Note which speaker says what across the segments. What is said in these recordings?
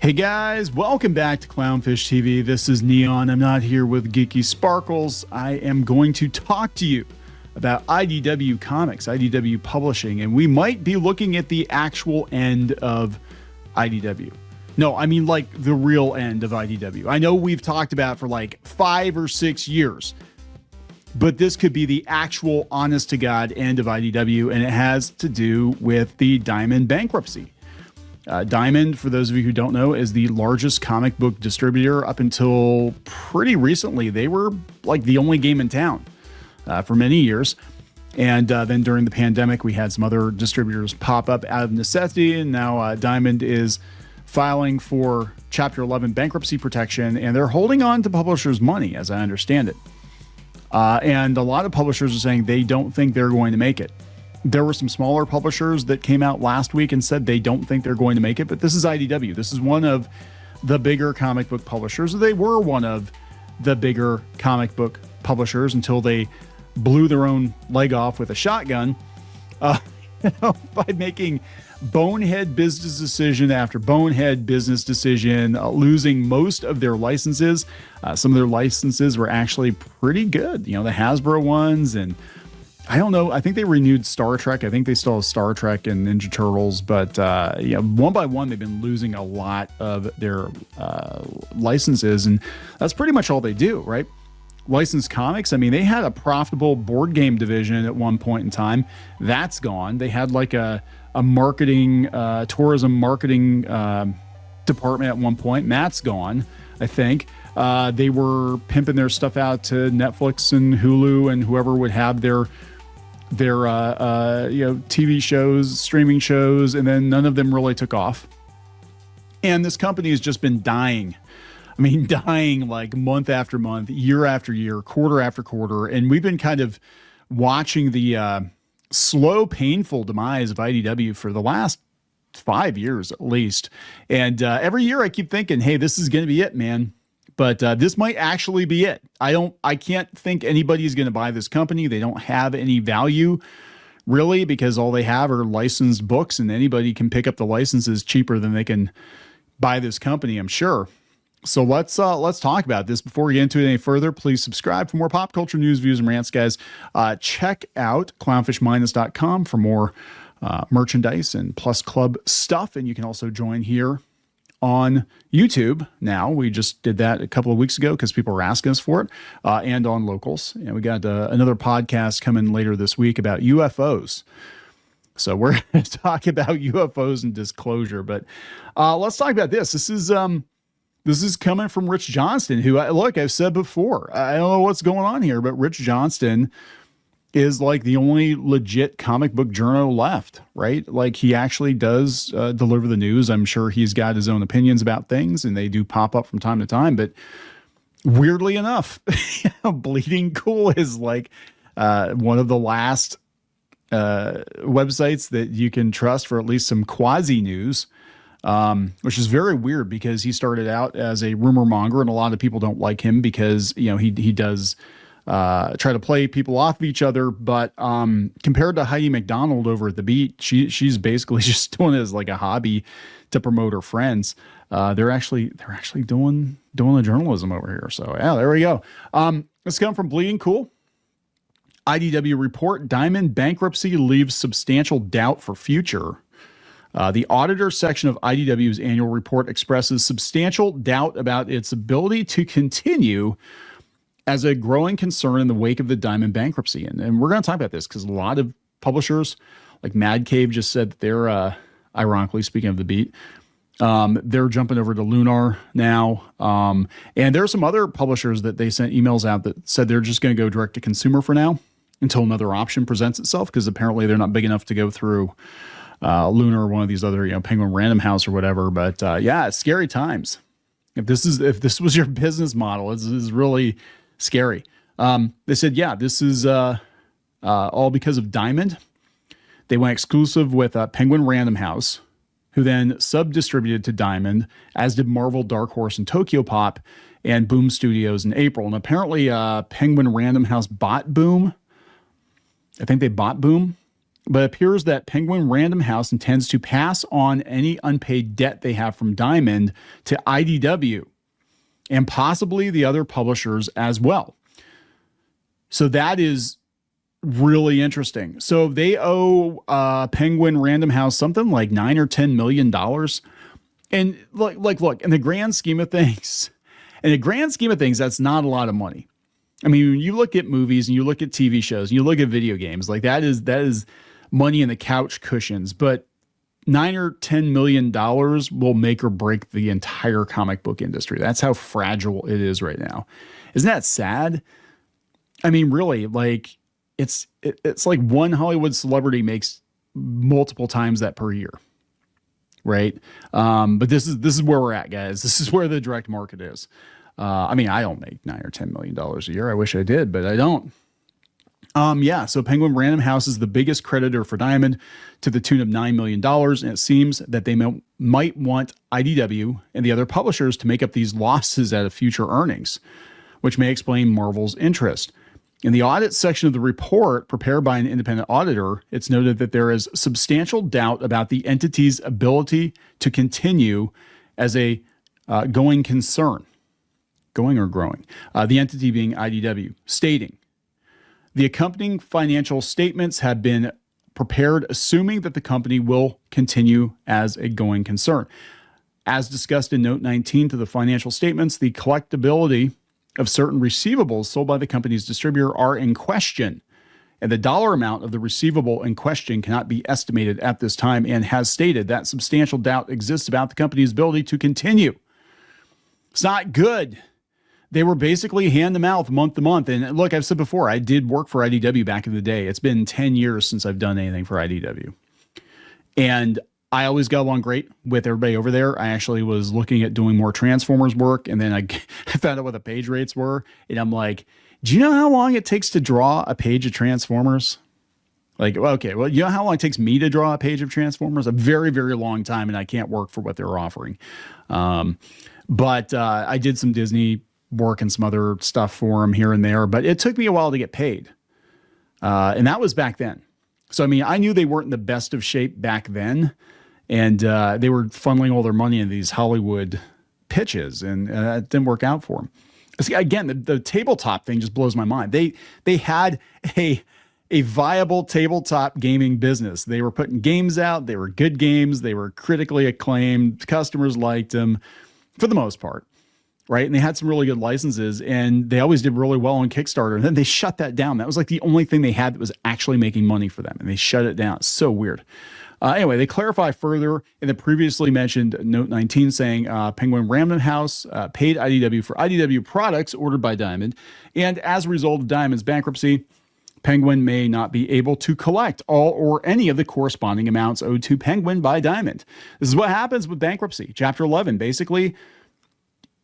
Speaker 1: Hey guys, welcome back to Clownfish TV. This is Kneon. I'm not here with Geeky Sparkles. I am going to talk to you about IDW Comics, IDW Publishing, and we might be looking at the actual end of IDW. No, I mean like the real end of IDW. I know we've talked about it for like 5 or 6 years, but this could be the actual honest to God end of IDW, and it has to do with the Diamond bankruptcy. Diamond, for those of you who don't know, is the largest comic book distributor. Up until pretty recently, they were like the only game in town for many years. And then during the pandemic, we had some other distributors pop up out of necessity. And now Diamond is filing for Chapter 11 bankruptcy protection, and they're holding on to publishers' money, as I understand it. And a lot of publishers are saying they don't think they're going to make it. There were some smaller publishers that came out last week and said they don't think they're going to make it, but this is IDW. This is one of the bigger comic book publishers. They were one of the bigger comic book publishers until they blew their own leg off with a shotgun by making bonehead business decision after bonehead business decision, losing most of their licenses. Some of their licenses were actually pretty good, the Hasbro ones, and I don't know. I think they renewed Star Trek. I think they still have Star Trek and Ninja Turtles, but one by one, they've been losing a lot of their licenses, and that's pretty much all they do, right? Licensed comics. I mean, they had a profitable board game division at one point in time. That's gone. They had like a marketing, tourism marketing department at one point, and that's gone, I think. They were pimping their stuff out to Netflix and Hulu and whoever would have their TV shows, streaming shows, and then none of them really took off. And this company has just been dying. I mean, dying like month after month, year after year, quarter after quarter. And we've been kind of watching the slow, painful demise of IDW for the last 5 years at least. And every year I keep thinking, hey, this is going to be it, man. But this might actually be it. I can't think anybody's going to buy this company. They don't have any value really, because all they have are licensed books, and anybody can pick up the licenses cheaper than they can buy this company, I'm sure. So let's talk about this. Before we get into it any further, please subscribe for more pop culture news, views, and rants, guys. Check out clownfishminus.com for more merchandise and Plus Club stuff. And you can also join here on YouTube now. We just did that a couple of weeks ago because people were asking us for it, and on Locals. And we got another podcast coming later this week about UFOs. So we're going to talk about UFOs and disclosure, but let's talk about this. This is coming from Rich Johnston, who, look, I've said before, I don't know what's going on here, but Rich Johnston is like the only legit comic book journal left, right? Like, he actually does deliver the news. I'm sure he's got his own opinions about things, and they do pop up from time to time. But weirdly enough, Bleeding Cool is like one of the last websites that you can trust for at least some quasi news, which is very weird because he started out as a rumor monger, and a lot of people don't like him because, he does try to play people off of each other. But compared to Heidi McDonald over at The Beat, she's basically just doing it as like a hobby to promote her friends. They're actually doing the journalism over here. So yeah, there we go. Let's come from Bleeding Cool. IDW report: Diamond bankruptcy leaves substantial doubt for future. The auditor section of IDW's annual report expresses substantial doubt about its ability to continue as a growing concern in the wake of the Diamond bankruptcy. And we're going to talk about this because a lot of publishers, like Mad Cave, just said that they're, ironically, speaking of The Beat, they're jumping over to Lunar now. And there are some other publishers that they sent emails out that said they're just going to go direct to consumer for now until another option presents itself, because apparently they're not big enough to go through Lunar or one of these other, Penguin Random House or whatever. But yeah, it's scary times. If this was your business model, it's really scary. They said, yeah, this is all because of Diamond. They went exclusive with Penguin Random House, who then sub-distributed to Diamond, as did Marvel, Dark Horse, and Tokyo Pop, and Boom Studios in April. And apparently Penguin Random House bought Boom. I think they bought Boom. but it appears that Penguin Random House intends to pass on any unpaid debt they have from Diamond to IDW and possibly the other publishers as well. So that is really interesting. So they owe Penguin Random House something like $9 or $10 million. And look, in the grand scheme of things, that's not a lot of money. I mean, when you look at movies and you look at TV shows and you look at video games, like that is money in the couch cushions. But $9 or $10 million will make or break the entire comic book industry. That's how fragile it is right now. Isn't that sad? I mean, really, like it's like one Hollywood celebrity makes multiple times that per year, right? But this is where we're at, guys. This is where the direct market is. I mean, I don't make $9 or $10 million a year. I wish I did, but I don't. So Penguin Random House is the biggest creditor for Diamond to the tune of $9 million. And it seems that they might want IDW and the other publishers to make up these losses out of future earnings, which may explain Marvel's interest. In the audit section of the report prepared by an independent auditor, it's noted that there is substantial doubt about the entity's ability to continue as a going concern. Going or growing? The entity being IDW, stating, the accompanying financial statements have been prepared assuming that the company will continue as a going concern. As discussed in Note 19 to the financial statements, the collectability of certain receivables sold by the company's distributor are in question, and the dollar amount of the receivable in question cannot be estimated at this time, and has stated that substantial doubt exists about the company's ability to continue. It's not good. They were basically hand to mouth, month to month. And look, I've said before, I did work for IDW back in the day. It's been 10 years since I've done anything for IDW. And I always got along great with everybody over there. I actually was looking at doing more Transformers work. And then I found out what the page rates were. And I'm like, do you know how long it takes to draw a page of Transformers? Like, okay, well, you know how long it takes me to draw a page of Transformers? A very, very long time. And I can't work for what they're offering. But I did some Disney work and some other stuff for them here and there, but it took me a while to get paid. And that was back then. So, I mean, I knew they weren't in the best of shape back then, and they were funneling all their money into these Hollywood pitches, and it didn't work out for them. See, again, the tabletop thing just blows my mind. They had a viable tabletop gaming business. They were putting games out. They were good games. They were critically acclaimed. Customers liked them for the most part. Right. And they had some really good licenses, and they always did really well on Kickstarter. And then they shut that down. That was like the only thing they had that was actually making money for them. And they shut it down. It's so weird. Anyway, they clarify further in the previously mentioned Note 19 saying Penguin Random House paid IDW for IDW products ordered by Diamond. And as a result of Diamond's bankruptcy, Penguin may not be able to collect all or any of the corresponding amounts owed to Penguin by Diamond. This is what happens with bankruptcy. Chapter 11, basically,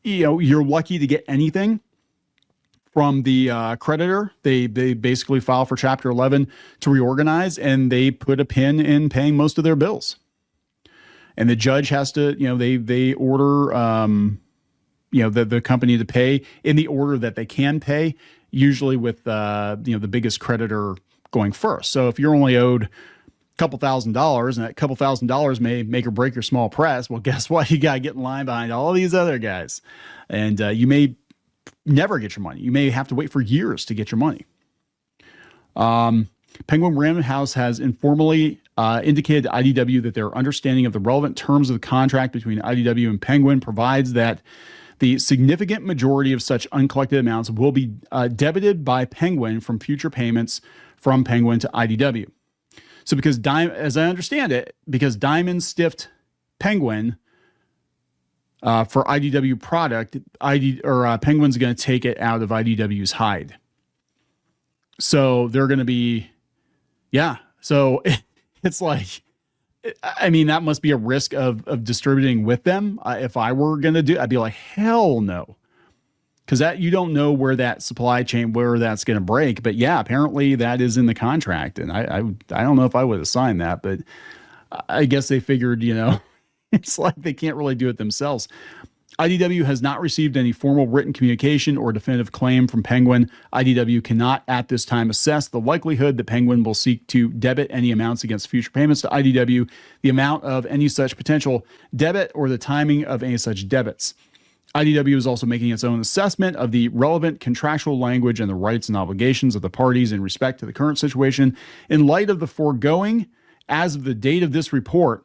Speaker 1: you know, you're lucky to get anything from the creditor. They basically file for Chapter 11 to reorganize, and they put a pin in paying most of their bills. And the judge has to, you know, they order, the company to pay in the order that they can pay, usually with, the biggest creditor going first. So if you're only owed couple $1,000, and that couple $1,000 may make or break your small press, well, guess what? You got to get in line behind all these other guys, and you may never get your money. You may have to wait for years to get your money. Penguin Random House has informally indicated to IDW that their understanding of the relevant terms of the contract between IDW and Penguin provides that the significant majority of such uncollected amounts will be debited by Penguin from future payments from Penguin to IDW. So because as I understand it, because Diamond stiffed Penguin for IDW product, Penguin's going to take it out of IDW's hide. So they're going to be, So it's like, I mean, that must be a risk of distributing with them. If I were going to do, I'd be like, hell no. Because that you don't know where that supply chain, where that's going to break. But yeah, apparently that is in the contract. And I don't know if I would have signed that, but I guess they figured, it's like they can't really do it themselves. IDW has not received any formal written communication or definitive claim from Penguin. IDW cannot at this time assess the likelihood that Penguin will seek to debit any amounts against future payments to IDW, the amount of any such potential debit, or the timing of any such debits. IDW is also making its own assessment of the relevant contractual language and the rights and obligations of the parties in respect to the current situation. In light of the foregoing, as of the date of this report,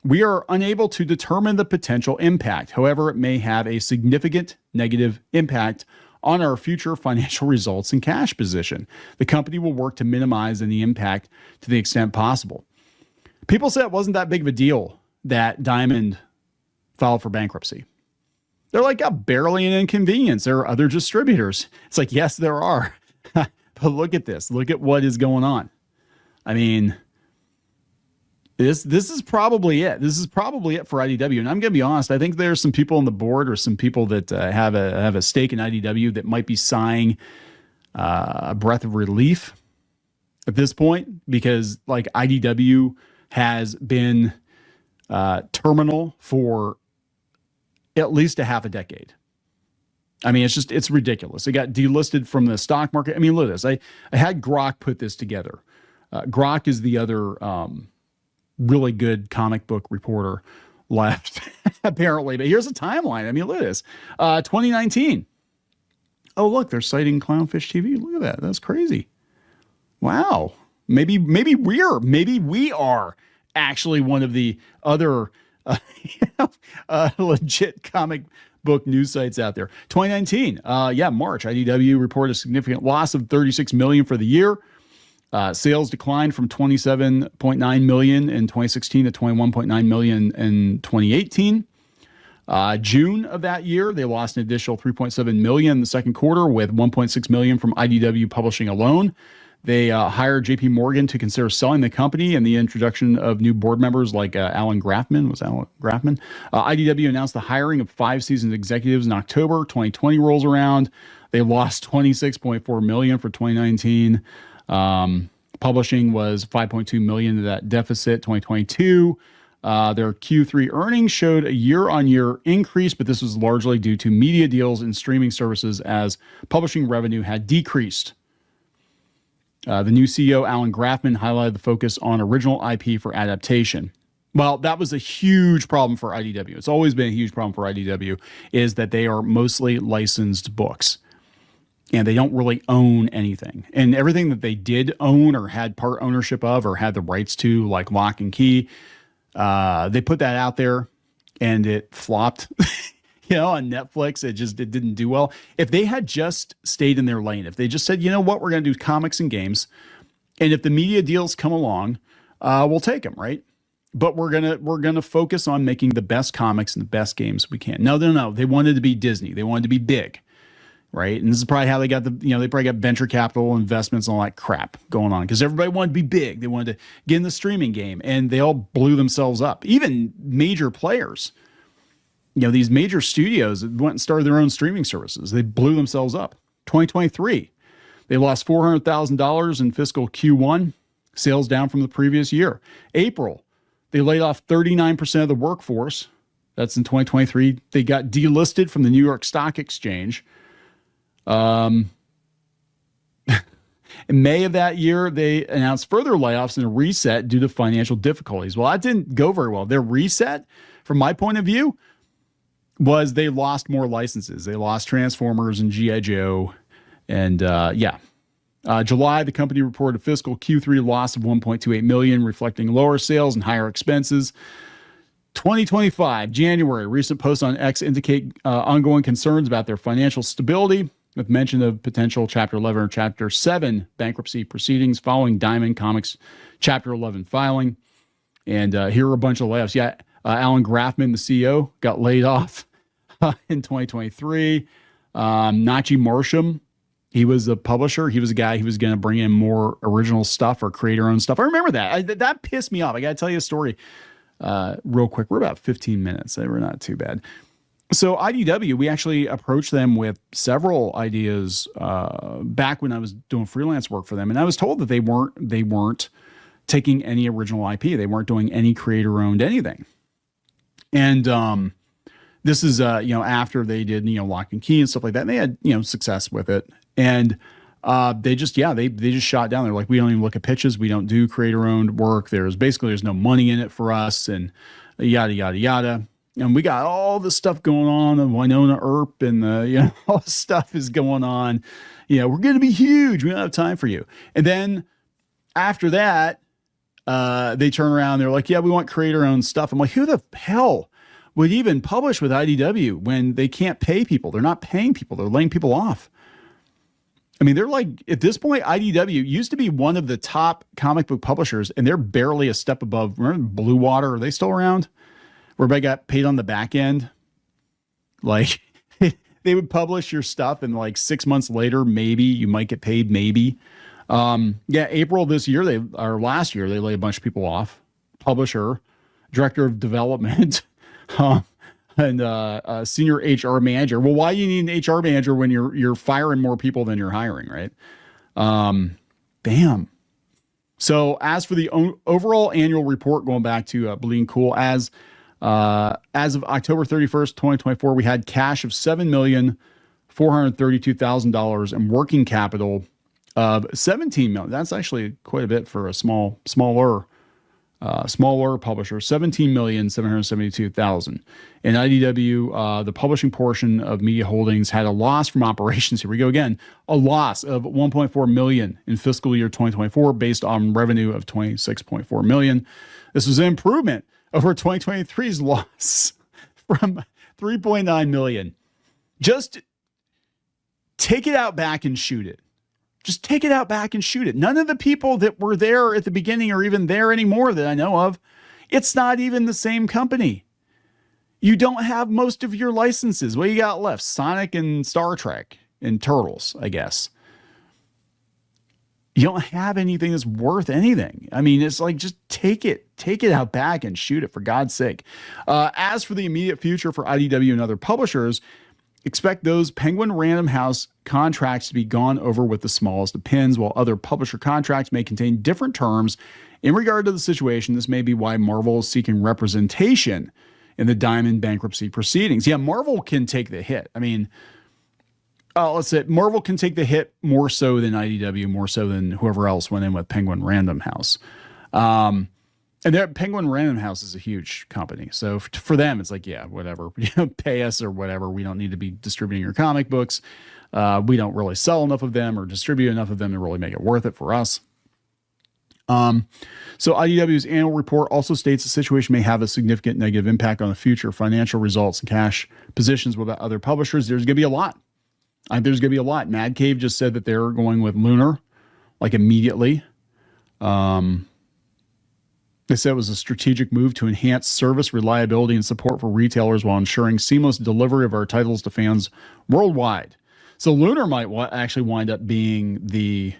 Speaker 1: we are unable to determine the potential impact. However, it may have a significant negative impact on our future financial results and cash position. The company will work to minimize any impact to the extent possible. People said it wasn't that big of a deal that Diamond filed for bankruptcy. They're like, barely an inconvenience. There are other distributors. It's like, yes, there are. But look at this. Look at what is going on. I mean, This is probably it. This is probably it for IDW. And I'm going to be honest. I think there's some people on the board or some people that have a stake in IDW that might be sighing a breath of relief at this point, because like IDW has been terminal for at least a half a decade. I mean, it's ridiculous. It got delisted from the stock market. I mean, look at this. I had Grok put this together. Grok is the other really good comic book reporter left, apparently. But here's a timeline. I mean, look at this. 2019. Oh, look, they're citing Clownfish TV. Look at that. That's crazy. Wow. Maybe we are actually one of the other legit comic book news sites out there. 2019. March. IDW reported a significant loss of $36 million for the year. Sales declined from $27.9 million in 2016 to $21.9 million in 2018. June of that year, they lost an additional $3.7 million in the second quarter, with $1.6 million from IDW Publishing alone. They hired JP Morgan to consider selling the company, and the introduction of new board members like Alan Grafman. IDW announced the hiring of 5 seasoned executives in October. 2020 rolls around. They lost $26.4 million for 2019. Publishing was $5.2 million of that deficit. 2022, their Q3 earnings showed a year-on-year increase, but this was largely due to media deals and streaming services as publishing revenue had decreased. The new CEO, Alan Grafman, highlighted the focus on original IP for adaptation. Well, that was a huge problem for IDW. It's always been a huge problem for IDW, is that they are mostly licensed books. And they don't really own anything. And everything that they did own or had part ownership of or had the rights to, like Lock and Key, they put that out there and it flopped. On Netflix, it didn't do well. If they had just stayed in their lane, if they just said, you know what, we're going to do comics and games, and if the media deals come along, we'll take them, right? But we're gonna focus on making the best comics and the best games we can. No. They wanted to be Disney. They wanted to be big. Right. And this is probably how they got they probably got venture capital investments and all that crap going on, because everybody wanted to be big. They wanted to get in the streaming game, and they all blew themselves up. Even major players, these major studios went and started their own streaming services. They blew themselves up. 2023, they lost $400,000 in fiscal Q1, sales down from the previous year. April, they laid off 39% of the workforce. That's in 2023. They got delisted from the New York Stock Exchange. In May of that year, they announced further layoffs and a reset due to financial difficulties. Well, that didn't go very well. Their reset, from my point of view, was they lost more licenses. They lost Transformers and G.I. Joe. And July, the company reported a fiscal Q3 loss of $1.28 million, reflecting lower sales and higher expenses. 2025, January, recent posts on X indicate ongoing concerns about their financial stability, with mention of potential Chapter 11 or Chapter 7 bankruptcy proceedings following Diamond Comics Chapter 11 filing. And here are a bunch of layoffs. Alan Grafman, the CEO, got laid off in 2023. Nachi Marsham, he was a publisher. He was a guy who was going to bring in more original stuff or create our own stuff. I remember that. That pissed me off. I got to tell you a story real quick. We're about 15 minutes. We're not too bad. So IDW, we actually approached them with several ideas back when I was doing freelance work for them, and I was told that they weren't taking any original IP. They weren't doing any creator-owned anything. And This is, after they did, Lock and Key and stuff like that. And they had, success with it. And they just shot down. They're like, we don't even look at pitches. We don't do creator-owned work. There's no money in it for us, and yada, yada, yada. And we got all this stuff going on, and Winona Earp and all this stuff is going on. We're going to be huge. We don't have time for you. And then after that, they turn around. They're like, yeah, we want creator-owned stuff. I'm like, who the hell would even publish with IDW when they can't pay people? They're not paying people. They're laying people off. I mean, they're like, at this point, IDW used to be one of the top comic book publishers, and they're barely a step above. Remember Blue Water? Are they still around? Where everybody got paid on the back end? Like, they would publish your stuff, and like 6 months later, maybe you might get paid, maybe. April this year, last year, they laid a bunch of people off. Publisher, director of development, and senior HR manager. Well, why do you need an HR manager when you're firing more people than you're hiring, right? Bam. So as for the overall annual report, going back to Bleeding Cool, as of October 31st, 2024, we had cash of $7,432,000 and working capital of $17 million. That's actually quite a bit for a smaller publisher, $17,772,000. And IDW, the publishing portion of Media Holdings, had a loss from operations. Here we go again, a loss of $1.4 million in fiscal year 2024, based on revenue of $26.4 million. This was an improvement over 2023's loss from $3.9 million. Just take it out back and shoot it. Just take it out back and shoot it. None of the people that were there at the beginning are even there anymore that I know of. It's not even the same company. You don't have most of your licenses. What you got left? Sonic and Star Trek and Turtles, I guess. You don't have anything that's worth anything. I mean, it's like, just take it out back and shoot it, for God's sake. As for the immediate future for IDW and other publishers, expect those Penguin Random House contracts to be gone over with the smallest of pins, while other publisher contracts may contain different terms in regard to the situation. This may be why Marvel is seeking representation in the Diamond bankruptcy proceedings. Yeah, Marvel can take the hit. I mean, let's say Marvel can take the hit more so than IDW, more so than whoever else went in with Penguin Random House. And Penguin Random House is a huge company. So for them, it's like, yeah, whatever. Pay us or whatever. We don't need to be distributing your comic books. We don't really sell enough of them or distribute enough of them to really make it worth it for us. So IDW's annual report also states the situation may have a significant negative impact on the future financial results and cash positions with other publishers. There's going to be a lot. There's going to be a lot. Mad Cave just said that they're going with Lunar, like immediately. They said it was a strategic move to enhance service, reliability, and support for retailers while ensuring seamless delivery of our titles to fans worldwide. So Lunar might actually wind up being the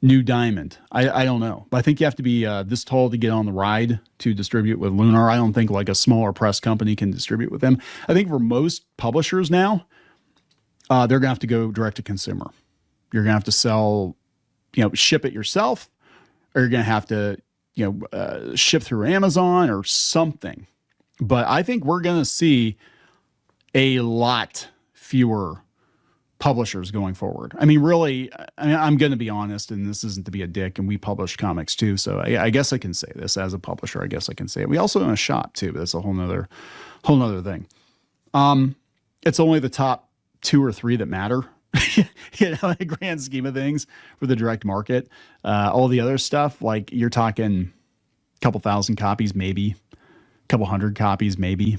Speaker 1: new Diamond. I don't know. But I think you have to be this tall to get on the ride to distribute with Lunar. I don't think like a smaller press company can distribute with them. I think for most publishers now, they're going to have to go direct to consumer. You're going to have to sell, ship it yourself, or you're going to have to ship through Amazon or something. But I think we're going to see a lot fewer publishers going forward. I mean, really, I'm going to be honest, and this isn't to be a dick, and we publish comics too. So I guess I can say this as a publisher. I guess I can say it. We also own a shop too, but that's a whole nother thing. It's only the top 2 or 3 that matter. In the grand scheme of things for the direct market. All the other stuff, like you're talking a couple thousand copies, maybe a couple hundred copies, maybe.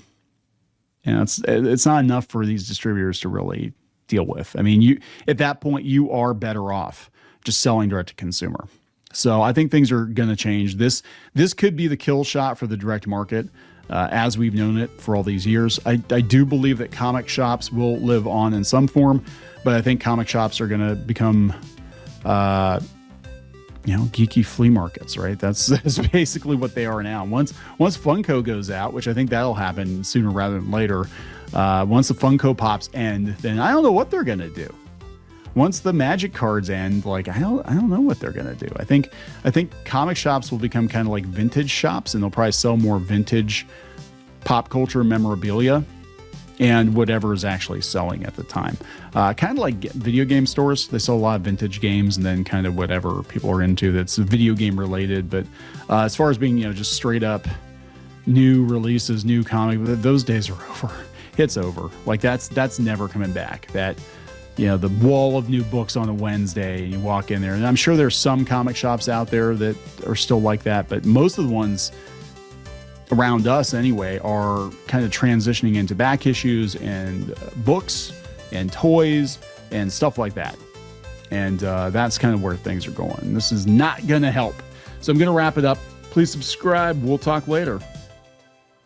Speaker 1: It's not enough for these distributors to really deal with. I mean, at that point, you are better off just selling direct to consumer. So I think things are going to change. This could be the kill shot for the direct market. As we've known it for all these years. I do believe that comic shops will live on in some form, but I think comic shops are going to become, geeky flea markets, right? That's basically what they are now. Once Funko goes out, which I think that'll happen sooner rather than later, once the Funko Pops end, then I don't know what they're going to do. Once the Magic cards end, like I don't know what they're gonna do. I think comic shops will become kind of like vintage shops, and they'll probably sell more vintage pop culture memorabilia. and whatever is actually selling at the time. Kind of like video game stores. They sell a lot of vintage games and then kind of whatever people are into that's video game related. But as far as being, just straight up new releases, new comic, those days are over. It's over. Like that's never coming back. That, the wall of new books on a Wednesday, and you walk in there, and I'm sure there's some comic shops out there that are still like that, but most of the ones around us anyway are kind of transitioning into back issues and books and toys and stuff like that. And that's kind of where things are going. This is not going to help. So I'm going to wrap it up. Please subscribe. We'll talk later.